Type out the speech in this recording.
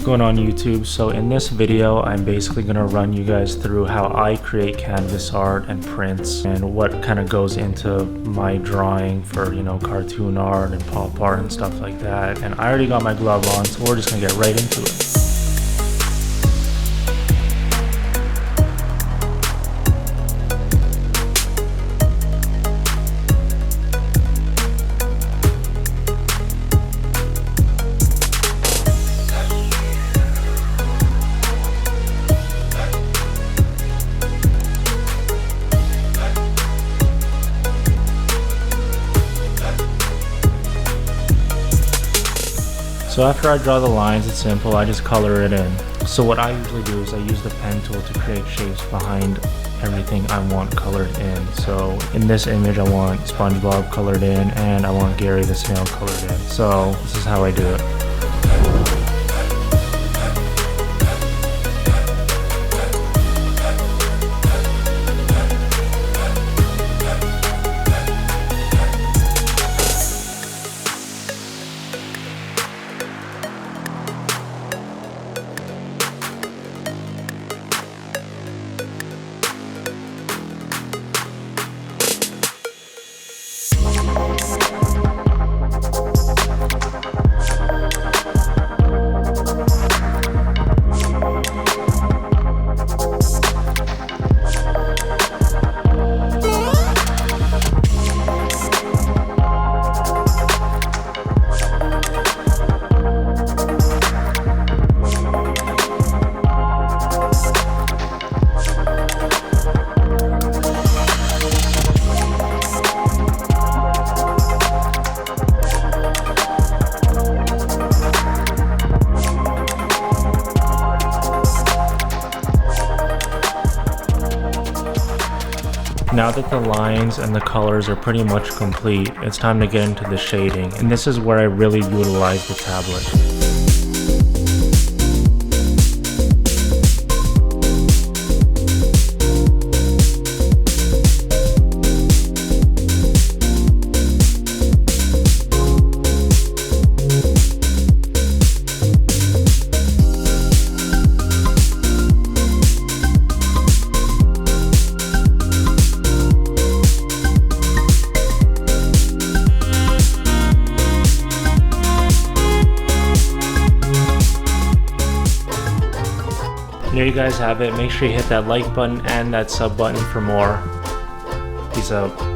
going on YouTube? So in this video I'm basically going to run you guys through how I create canvas art and prints and what kind of goes into my drawing for, you know, cartoon art and pop art and stuff like that. And I already got my glove on, so we're just going to get right into it. So after I draw the lines, it's simple, I just color it in. So what I usually do is I use the pen tool to create shapes behind everything I want colored in. So in this image I want Spongebob colored in and I want Gary the snail colored in. So this is how I do it. Now that the lines and the colors are pretty much complete, it's time to get into the shading, and this is where I really utilize the tablet. There you guys have it. Make sure you hit that like button and that sub button for more. Peace out.